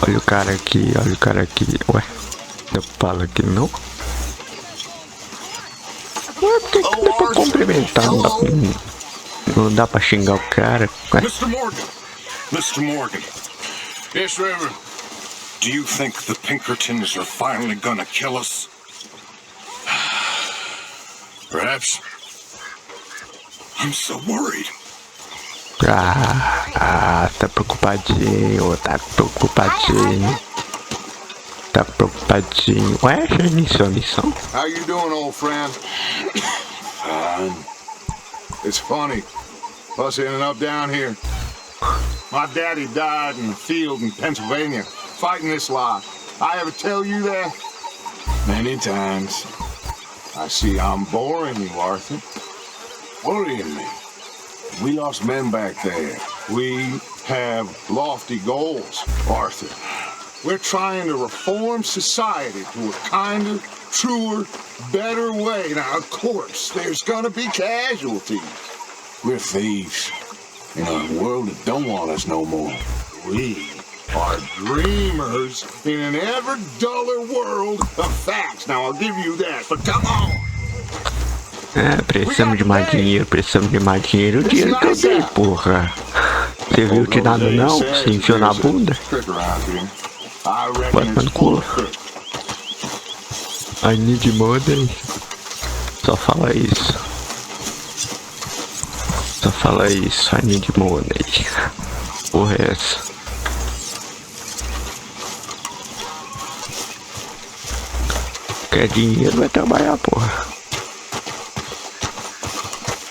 Olha o cara aqui, olha o cara aqui. Ué, eu falo aqui não? Ué, por que que dá pra cumprimentar? Não dá pra xingar o cara? Ué? Mr. Morgan! Mr. Morgan! Yes, Reverend? Do you think the Pinkertons are finally gonna kill us? Perhaps. I'm so worried. Tá preocupadinho, tá preocupadinho. Tá preocupadinho. Ué, já iniciou a missão? How you doing, old friend? Fine. It's funny, us ending up down here. My daddy died in the field in Pennsylvania, fighting this lot. I ever tell you that? Many times. I see I'm boring you, Arthur. Worrying me. We lost men back there. We have lofty goals, Arthur. We're trying to reform society to a kinder, truer, better way. Now, of course, there's gonna be casualties. We're thieves in a world that don't want us no more. We are dreamers in an ever duller world of facts. Now, I'll give you that, but come on. Precisamos de mais dinheiro, precisamos de mais dinheiro. O dinheiro que eu dei, porra. Você viu que nada não? Você enfiou na bunda? Bota no culo. I need money. Só fala isso. Só fala isso. I need money. Porra é essa? Quer dinheiro, vai trabalhar, porra.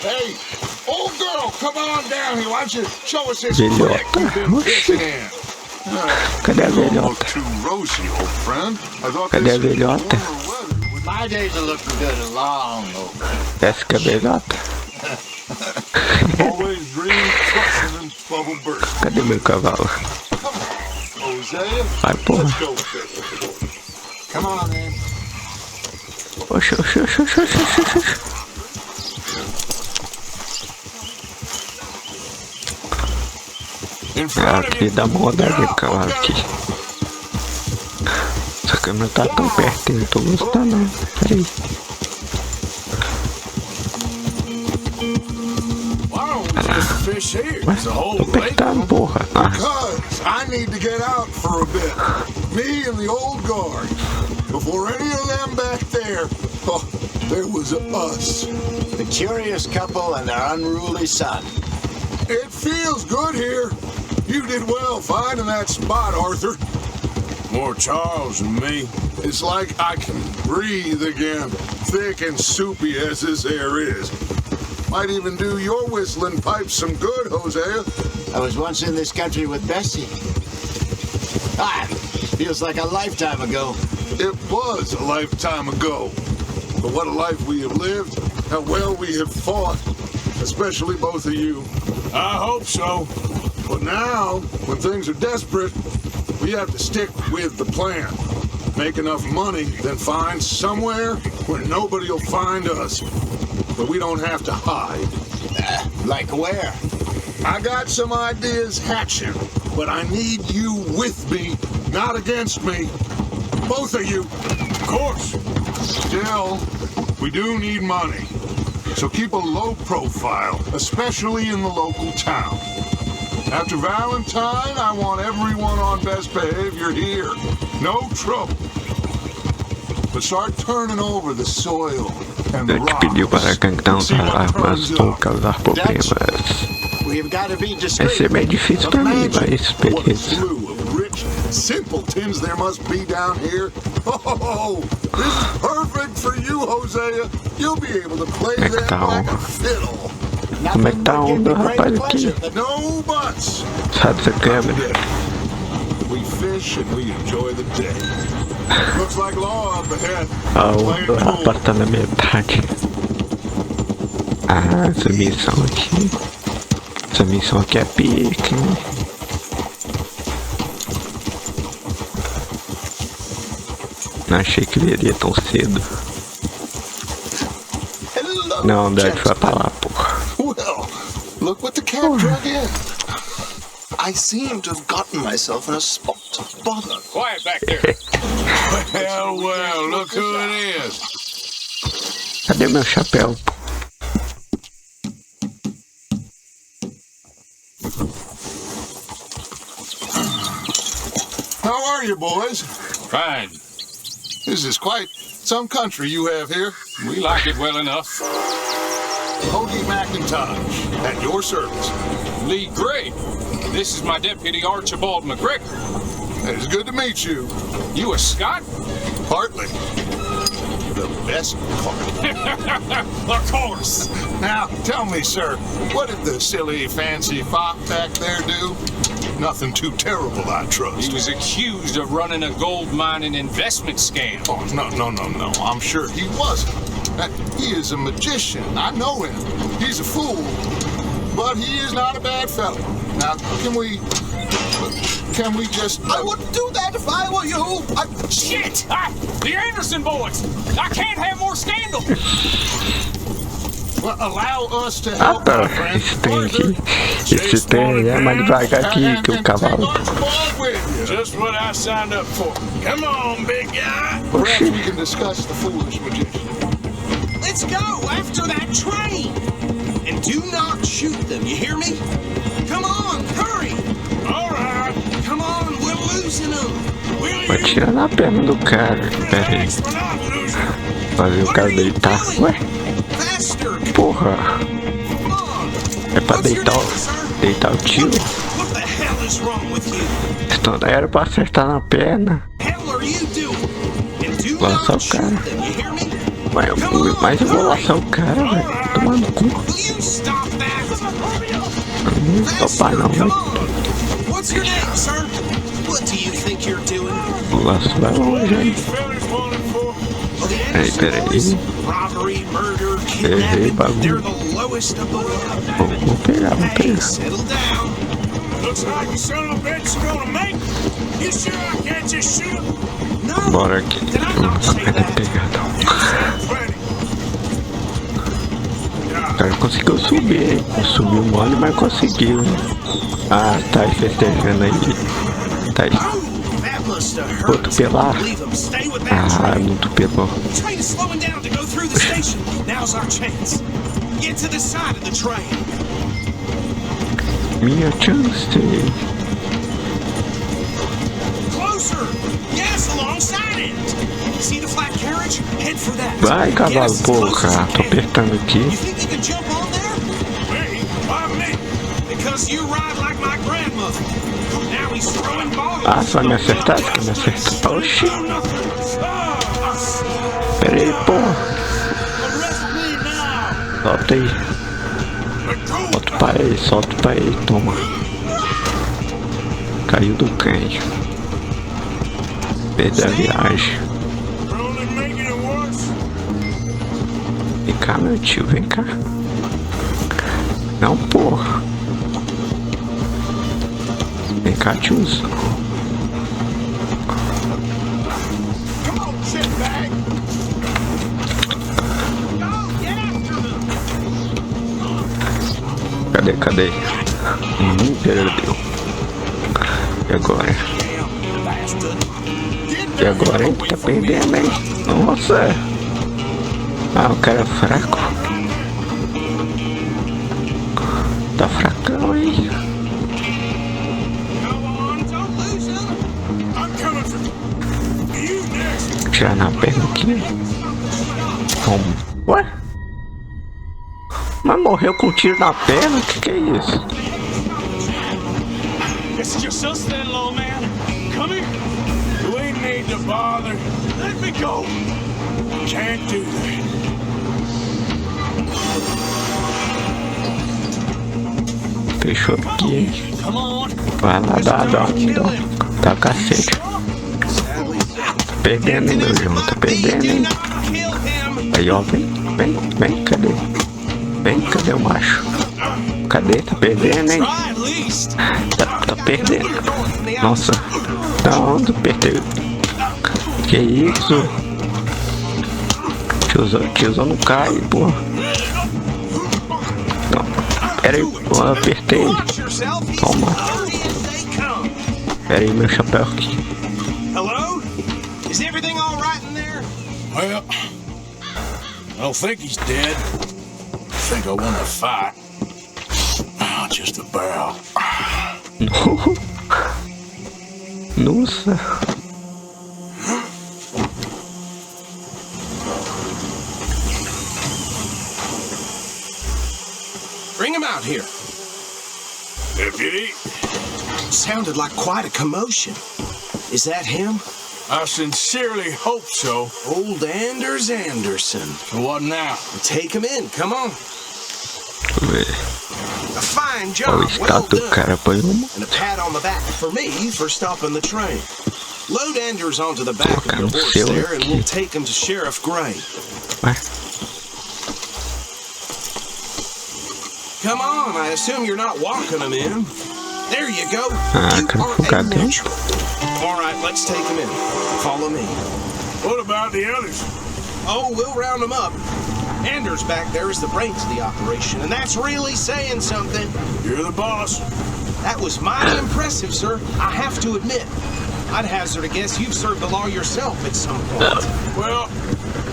Hey, old girl, come on down here. Why don't you show us this quick? You've been pissing in. Cadê a velhota? Cadê a velhota? My days are looking good and long over. Essa que é a velhota? Always dream crushing and bubble burst. Cadê meu cavalo? Vai, porra. Come on, man. Oxi, oxi, oxi, oxi, oxi, oxi. Aqui dá uma rodada de cavalo aqui. Essa câmera tá tão perto, eu não tô gostando não. Peraí. Ué, tô apertado, porra. I need to get out for a bit. Me and the old guard. Before any of them back there, there was us. The curious couple and their unruly son. It feels good here. You did well finding that spot, Arthur. More Charles than me. It's like I can breathe again, thick and soupy as this air is. Might even do your whistling pipes some good, Hosea. I was once in this country with Bessie. Feels like a lifetime ago. It was a lifetime ago. But what a life we have lived. How well we have fought. Especially both of you. I hope so. But now, when things are desperate, we have to stick with the plan. Make enough money, then find somewhere where nobody will find us. But we don't have to hide. Like where? I got some ideas hatching, but I need you with me, not against me. Both of you. Of course. Still, we do need money. So keep a low profile, especially in the local town. After Valentine, I want everyone on best behavior here. No trouble. But start turning over the soil and the rocks. We've got to be discreet. Esse é bem difícil pra mim, mas beleza. Simpletons there must be down here. Oh, this is perfect for you, Hosea. You'll be able to play that like a fiddle. Como é que tá a onda, rapaz, aqui? No buts. Sai dessa câmera. We fish and we enjoy the day. Looks like law up ahead. O rapaz tá na metade. Essa missão aqui. Essa missão aqui é pique, hein? Não achei que viria tão cedo. Não, deve vai pra lá, porra. Well, look what the cat drug in. I seem to have gotten myself in a spot. bother? Quiet back there. Well, look who it is. Cadê meu chapéu? How are you, boys? Fine. This is quite some country you have here. We like it well enough. Hoagie McIntosh, at your service. Lee Gray. This is my deputy Archibald McGregor. It's good to meet you. You a Scot? Partly. The best part. Of course. Now, tell me, sir, what did the silly, fancy fop back there do? Nothing too terrible, I trust. He was accused of running a gold mining investment scam. Oh, no. I'm sure he wasn't. He is a magician. I know him. He's a fool. But he is not a bad fellow. Now, can we just... I wouldn't do that if I were you. Shit! The Anderson boys! I can't have more scandal! Well, allow us to help, tá. my friend. Esse tem é mais devagar que o cavalo. Just what I signed up for. Come on, big guy! Perhaps we can discuss the foolish magician. Let's go after that train. And do not shoot them, you hear me? Come on, hurry! All right. Come on, we're losing them. Vai tirar na perna do cara. Pera aí. We're not losing. Fazer o cara deitar. Ué? Faster! Porra. Come on! É pra What's your deitar, name, sir? deitar o tiro. What the hell is wrong with you? Então era pra acertar na perna. Hell are you doing? And do Lançar o not shoot cara. them, you hear me? Mas eu vou lançar o cara, velho. Tomar no cu. Will you stop that? Não vou topar não, Come velho. on! What's your name, sir? What do you think you're doing? O laço vai longe aí. Fellas wanted for. Well, the Peraí, Anderson peraí. boys, robbery, murder, Errei, kidnapping, bagulho. they're the lowest of the low. Vou pegar, vou Hey, pegar. settle down. Looks like the son of a bitch is gonna make it. You sure I can't just shoot him? No, Bora aqui. did I not say Vai that? pegar, não. You said plenty. O cara conseguiu subir, hein? Subiu mole, mas conseguiu. Ah, tá aí festejando aí. Tá aí. Oh, that must have hurt. Outro pelar. Leave 'em. Stay with that Ah, train. não tupelou. The train is slowing down to go through the station. Now's our chance. Get to the side of the train. Minha chance. Closer. Yes, alongside it. See the flat carriage? Head for that. Vai, cavalo, Get as close as porra. you Tô can. apertando aqui. You think you can jump on there? Me? Why me? Because you ride like my grandmother. Now he's throwing bottles. Ah, só me acertar? Só me acertar. Oxi. Pera aí, porra. Arrest me now. Solta aí. Solta o pai aí, solta o pai aí. Toma. Caiu do cães. Perdeu a viagem. We're only making it worse. Vem cá, meu tio, vem cá. Não, porra. Vem cá, tiozão. Come on, shitbag. Go, get after them. Cadê? Perdeu. E agora? Damn bastard. E agora, hein? Tá perdendo, hein? Nossa. Ah, o cara é fraco. Tá fracão, hein? Come on, don't lose him. I'm coming for you next. Vou tirar na perna aqui. Como? Ué? Mas morreu com um tiro na perna? Que é isso? It's just us then, little man. Come here. You ain't need to bother. Let me go. Can't do that. Fechou aqui, hein? Come on. Vai lá, dá Tá cacete. Perdendo, hein, meu irmão? Tá perdendo, hein? Aí, ó, vem, cadê o macho? Cadê? Tá perdendo, hein? Tá perdendo. Nossa, não, perdeu. Que isso? Tiozão não cai, porra. Não, pera aí, porra, apertei. Toma. Pera aí, meu chapéu aqui. Hello? Is everything all right in there? Well, I don't think he's dead. I think I won the fight. Oh, just about. Nossa. Bring him out here. Deputy, Sounded like quite a commotion. Is that him? I sincerely hope so. Old Anders Anderson. So what now? Take him in, come on. Deixa eu ver. A fine Ó, o job, well status do done. cara apanhou uma. And a pat on the back for me for stopping the train. Load Anders onto the back of your horse there and we'll take him to Sheriff Gray. Ué, Come on, I assume you're not walking him in. There you go. Ah, You cara, are a Fuga dentro. natural. All right, let's take him in. Follow me. What about the others? Oh, we'll round them up. Anders back there is the brains of the operation, and that's really saying something. You're the boss. That was mighty impressive, sir. I have to admit. I'd hazard a guess you've served the law yourself at some point. Well,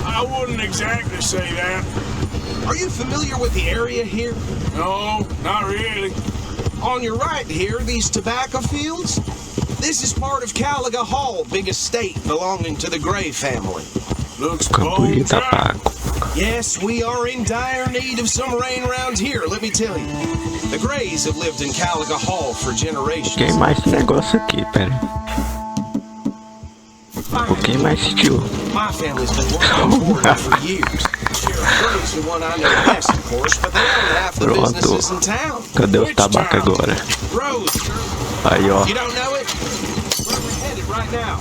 I wouldn't exactly say that. Are you familiar with the area here? No, not really. On your right here, these tobacco fields? This is part of Caliga Hall, big estate belonging to the Gray family. Looks campo de bone dry. tabaco. Yes, we are in dire need of some rain around here, let me tell you. The Grays have lived in Caliga Hall for generations. Quem mais esse negócio aqui, pera aí. Um pouquinho mais estilo. My family's been working for it for years. Sheriff Gray's the one I know best, of course, but they own half the Pronto. businesses in town. Cadê o tabaco agora? Rose, Aí, ó. you don't know it? Where we're headed right now.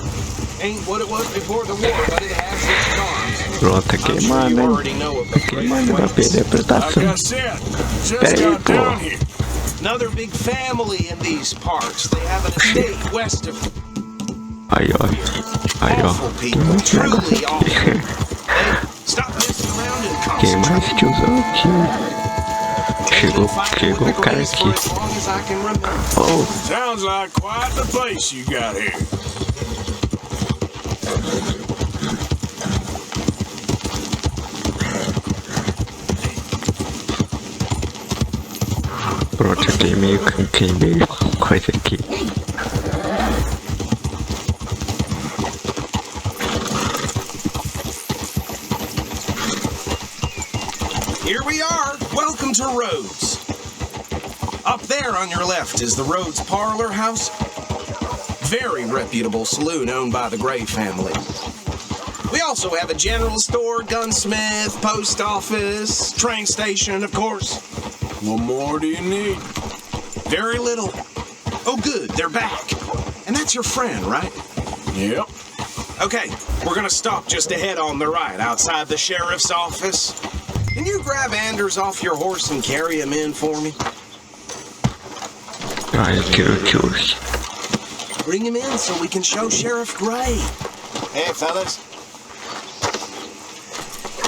Ain't what it was before the war, but it has its charms. Pronto, tá I'm sure queimando, you hein? already know of Tá the Gray queimando, vai perder a Like apresentação. I said, just Pera aí, got pô. down here. Another big family in these parts. They have an estate west of Aí, ó. Aí, ó. awful Tem people, muito negócio truly awful. aqui. Hey, stop messing around and Quem concentrate. mais tiozão aqui? Chegou o cara For aqui. as long as I can remember. Oh, Sounds like quite the place you got here. pronto, eu queimei coisa aqui. Here we are. Welcome to Rhodes. Up there on your left is the Rhodes Parlor House. Very reputable saloon owned by the Gray family. We also have a general store, gunsmith, post office, train station, of course. What more do you need? Very little. Oh, good, they're back. And that's your friend, right? Yep. Okay, we're gonna stop just ahead on the right, outside the sheriff's office. Can you grab Anders off your horse and carry him in for me? Ai, eu quero tios. Bring him in so we can show Sheriff Gray. Hey, fellas.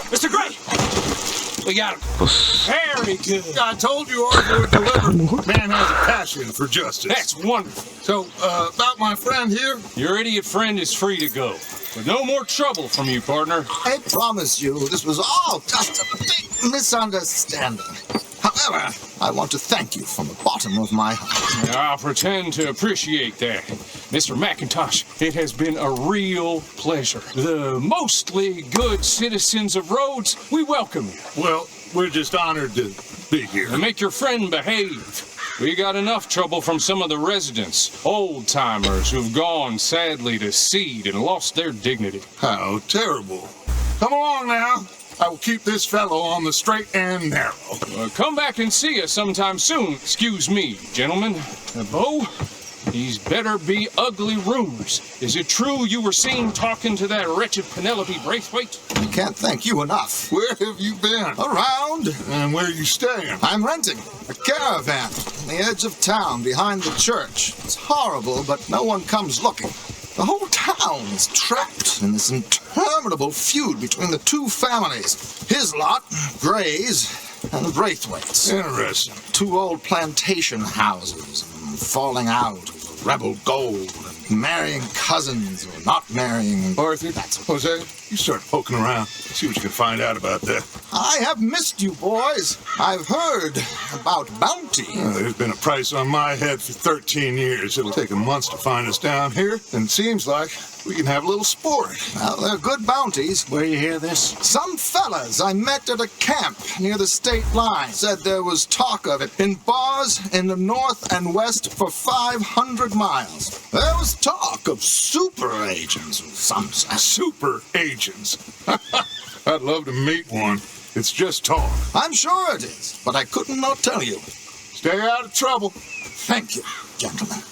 Mr. Gray! We got him. Nossa, Very good. I told you Arthur would deliver. Man has a passion for justice. That's wonderful. So, about my friend here, Your idiot friend is free to go. But no more trouble from you, partner. I promise you, this was all just a big misunderstanding. However, I want to thank you from the bottom of my heart. I'll pretend to appreciate that. Mr. McIntosh, it has been a real pleasure. The mostly good citizens of Rhodes, we welcome you. well, we're just honored to be here. And make your friend behave. We got enough trouble from some of the residents, old-timers who've gone, sadly, to seed and lost their dignity. How terrible. Come along now. I will keep this fellow on the straight and narrow. Come back and see us sometime soon. Excuse me, gentlemen. Bo, these better be ugly rumors. Is it true you were seen talking to that wretched Penelope Braithwaite? I can't thank you enough. Where have you been? Around, And where are you staying? I'm renting a caravan on the edge of town behind the church. It's horrible, but no one comes looking. The whole town is trapped in this interminable feud between the two families. His lot, Gray's, and the Braithwaites. Interesting. Two old plantation houses falling out over rebel gold and marrying cousins or not marrying. Arthur, Jose, you start poking around. See what you can find out about that. I have missed you, boys. I've heard about bounty. There's been a price on my head for 13 years. It'll take 'em months to find us down here, and it seems like we can have a little sport. Well, they're good bounties. Where you hear this? Some fellas I met at a camp near the state line said there was talk of it in bars in the north and west for 500 miles. There was talk of super agents of some sort. Super agents. I'd love to meet one. It's just talk. I'm sure it is, but I couldn't not tell you. Stay out of trouble. Thank you, gentlemen.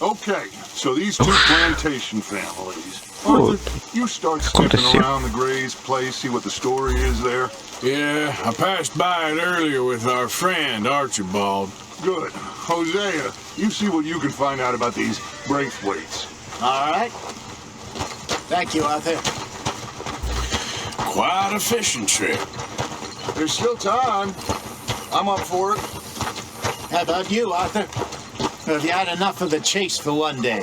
Okay, so these two plantation families. Oh, Arthur, you start sniffing aconteceu. around the Gray's place, see what the story is there. Yeah, I passed by it earlier with our friend Archibald. Good. Hosea, you see what you can find out about these Braithwaites. All right. Thank you, Arthur. Quite a fishing trip. There's still time. I'm up for it. How about you, Arthur? Have you had enough of the chase for one day?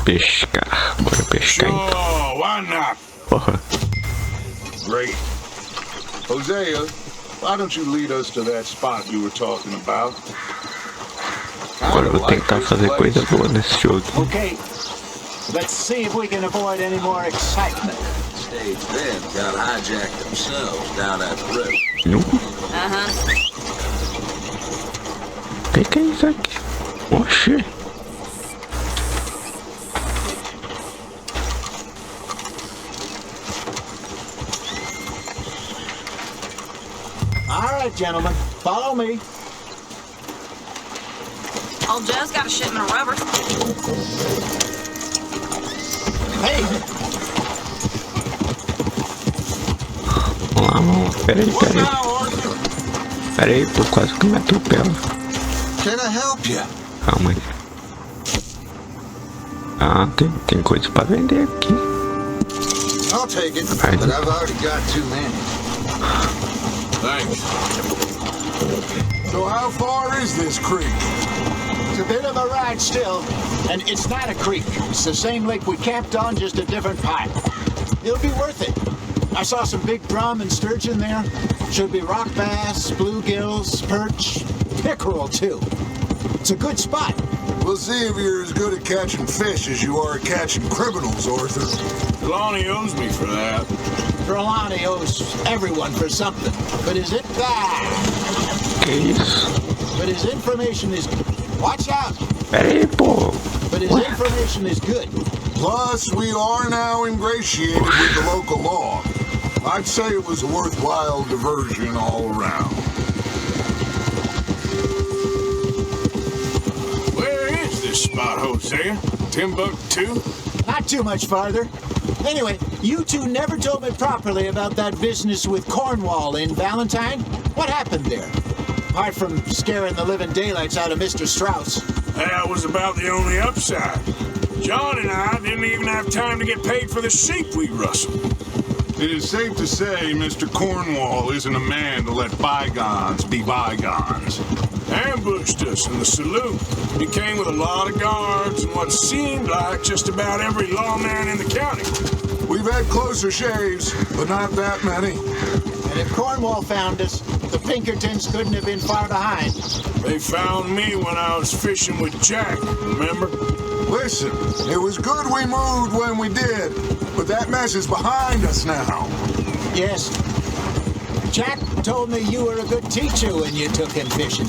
Pescar. Bora pescar então. Sure, why not? Porra. Great. Hosea, why don't you lead us to that spot you were talking about? Agora eu vou tentar fazer coisa boa nesse jogo. Okay. Let's see if we can avoid any more excitement. Stage men got hijacked themselves down that road. Não. O que é isso aqui? Oxê. All right, gentlemen, follow me. Old Joe's got a shipment of rubber. Hey, Vamos lá. Peraí. Peraí, pô, quase que me atropela. Can I help you? Calma aí. Ah, tem coisa pra vender aqui. I'll take it, Right. but I've already got too many. Thanks. So how far is this creek? it's a bit of a ride still, and it's not a creek. It's the same lake we camped on, just a different pipe. It'll be worth it. I saw some big drum and sturgeon there. Should be rock bass, bluegills, perch, pickerel too. It's a good spot. We'll see if you're as good at catching fish as you are at catching criminals, Arthur. Lonnie owes me for that. Trelawney owes everyone for something, but is it that? Que isso? But his information is. Watch out! Peraí, pô. But his information is good. Plus, we are now ingratiated with the local law. I'd say it was a worthwhile diversion all around. Where is this spot, Hosea? Timbuktu? Not too much farther. Anyway, you two never told me properly about that business with Cornwall in Valentine. What happened there? Apart from scaring the living daylights out of Mr. Strauss. That was about the only upside. John and I didn't even have time to get paid for the sheep we rustled. It is safe to say Mr. Cornwall isn't a man to let bygones be bygones. Ambushed us in the saloon. He came with a lot of guards and what seemed like just about every lawman in the county. We've had closer shaves, but not that many. And if Cornwall found us, the Pinkertons couldn't have been far behind. They found me when I was fishing with Jack, remember? Listen, it was good we moved when we did, but that mess is behind us now. Yes. Jack told me you were a good teacher when you took him fishing.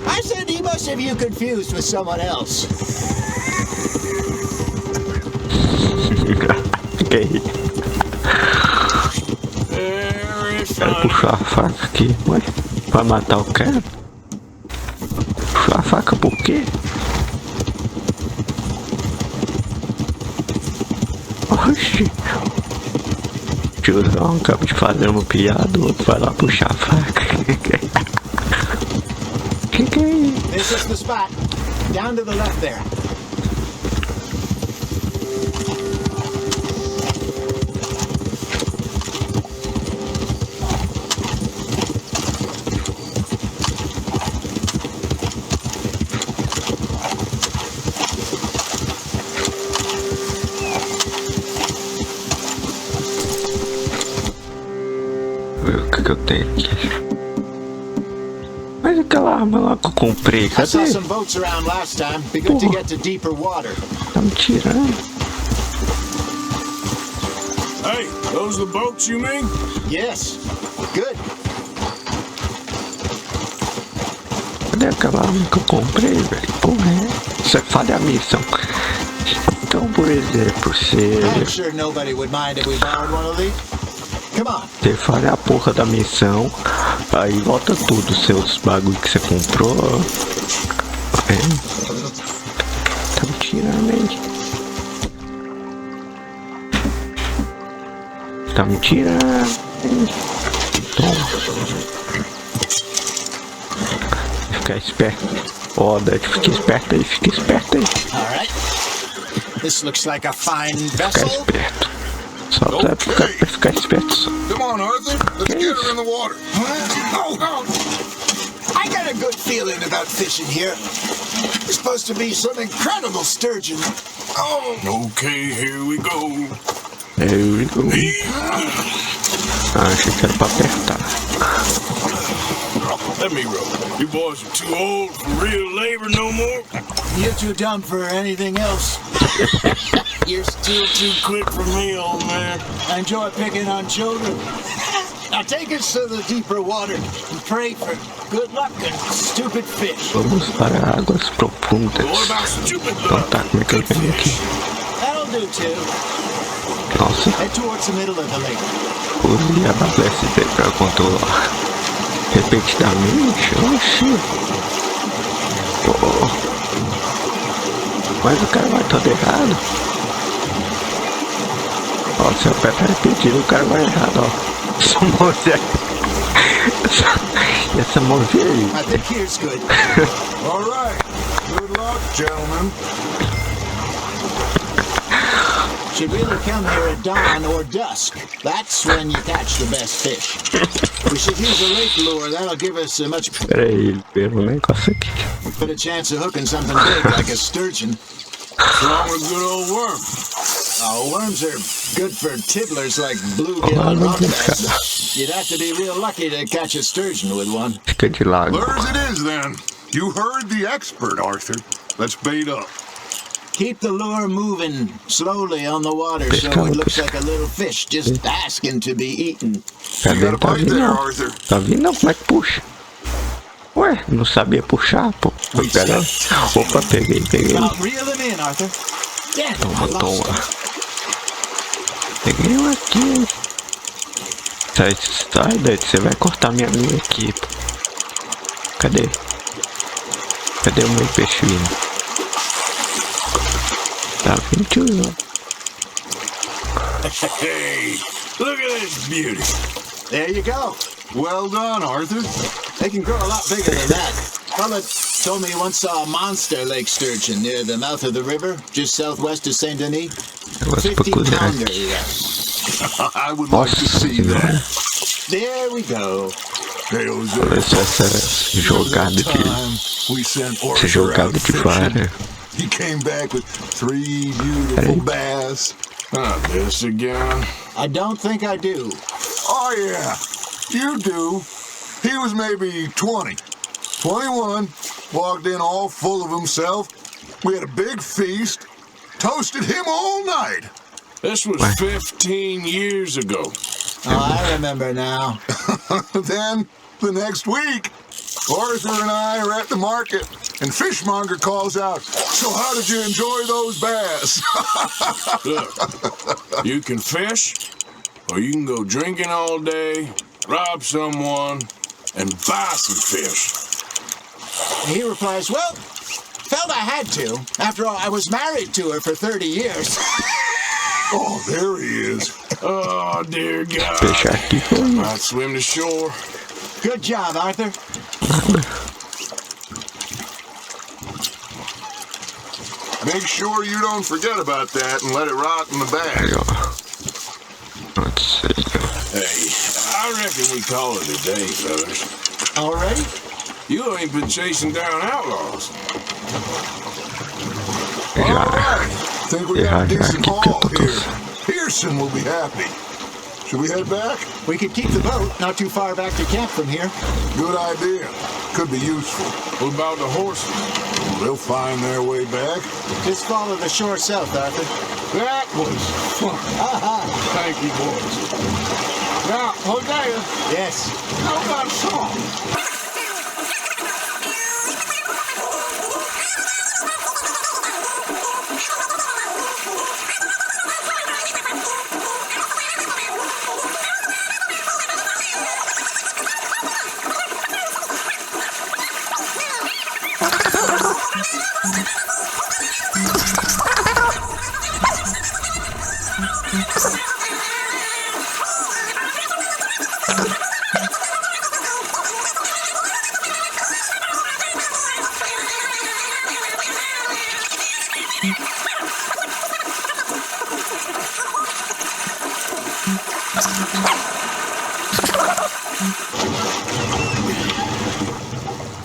I said he must have you confused with someone else. Ok. Very Quero funny. puxar a faca aqui. Ué, vai matar o cara? Puxar a faca por quê? Oxi. Tiozão acaba de fazer uma piada, o outro vai lá puxar a faca. Que é isso? This is the spot. Down to the left there. Ver o que eu tenho aqui. Mas aquela arma lá que eu comprei, I saw cadê? some boats around last time. Be good to get to deeper water. Tá me tirando. Hey, those the boats you mean? Yes. Good. Cadê aquela arma que eu comprei, velho? Porra, é? Isso é falha a missão. Então, por exemplo, I'm sure nobody would mind if we borrowed one of these. Come on. você falha a porra da missão, aí volta tudo, seus bagulho que você comprou. É. Tá me tirando aí. Tá me tirando. Toma. Ficar esperto. Ó, Dad, fica esperto aí, fica esperto aí. All right. This looks like a fine Ficar vessel. esperto. Só pra ficar esperto só. Come on, Arthur. Let's get her in the water. I got a good feeling about fishing here. There's supposed to be some incredible sturgeon. Oh, Okay, here we go. Here we go. Ah, achei que era pra apertar. Let me row. You boys are too old for real labor no more. you're too dumb for anything else. You're still too quick for me, old man. I enjoy picking on children. Now take us to the deeper water and pray for good luck and stupid fish. Vamos para águas profundas. What about stupid Então luck? tá, como é que eu venho aqui? That'll do too. Nossa, Head towards the middle of the lake. use a BSB para controlar repetidamente. Oxi. Pô. Mas o cara vai todo errado. Ó, se eu apertar repetido, o cara vai errado, ó. Essa mãozinha. Essa mãozinha aí. I think here's good. All right. Good luck, gentlemen. Should really come here at dawn or dusk. That's when you catch the best fish. We should use a lake lure. That'll give us a much Pera aí, pelo negócio aqui. better chance of hooking something big like a sturgeon. Wrong with good old worm. Oh, worms are good for tiddlers like bluegill and rockbass. You'd have to be real lucky to catch a sturgeon with one. Fica de lado. Lures it is, then. You heard the expert, Arthur. Let's bait up. Keep the lure moving slowly on the water so it looks like a little fish just asking to be eaten. Cadê? Tá vindo não. Arthur. Tá vindo não, como é que puxa? Ué, não sabia puxar, pô. Pera. Opa, peguei. Now reel him in, Arthur. Damn, I lost Toma. him. Peguei um aqui. Sai, Dad, você vai cortar minha linha aqui, pô. Cadê? Cadê o meu peixinho? Tá 21. Hey, look at this beauty. There you go. Well done, Arthur. They can grow a lot bigger than that. Fella told me he once saw a monster lake sturgeon near the mouth of the river, just southwest of Saint Denis. Negócio pra 50 cozinhar pounder, aqui. yeah. I would like to see that. There we go. Hey, Jose. Olha só essa jogada de. We sent Essa Arthur jogada out de fishing. vara. He came back with 3 beautiful bass. Not this again. I don't think I do. Oh, yeah. You do. He was maybe 20. 21. Walked in all full of himself. We had a big feast. Toasted him all night. This was 15 years ago. Oh, I remember now. Then, the next week, Arthur and I are at the market, and Fishmonger calls out, "So how did you enjoy those bass?" Look, you can fish, or you can go drinking all day, rob someone, and buy some fish. He replies, well, felt I had to. After all, I was married to her for 30 years. Oh, there he is. Oh, dear God. Fechar aqui foi. I'd swim to shore. Good job, Arthur. Make sure you don't forget about that and let it rot in the Aí, bag. ó. Let's see. Hey, I reckon we call it a day, fellas. Already? You ain't been chasing down outlaws. All Já. right. Think we got a decent aqui, porque eu haul tô here. Pearson will be happy. Should we head back? We could keep the boat not too far back to camp from here. Good idea. Could be useful. What about the horses? They'll find their way back. Just follow the shore south, Arthur. That was fun. Thank you, boys. Now, Hosea, Yes. how about a song?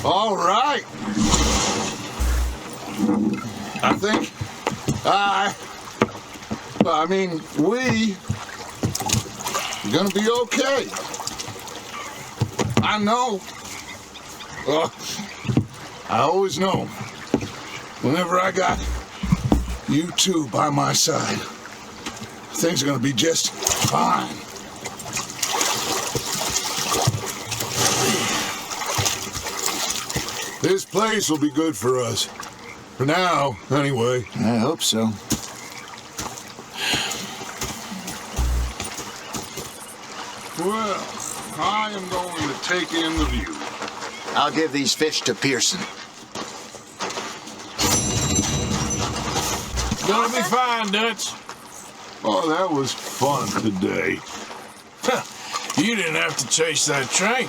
All right. I think we are gonna be okay. I know. I always know. Whenever I got you two by my side, things are gonna be just fine. This place will be good for us. For now, anyway. I hope so. Well, I am going to take in the view. I'll give these fish to Pearson. Gonna be fine, Dutch. Oh, that was fun today. You didn't have to chase that train.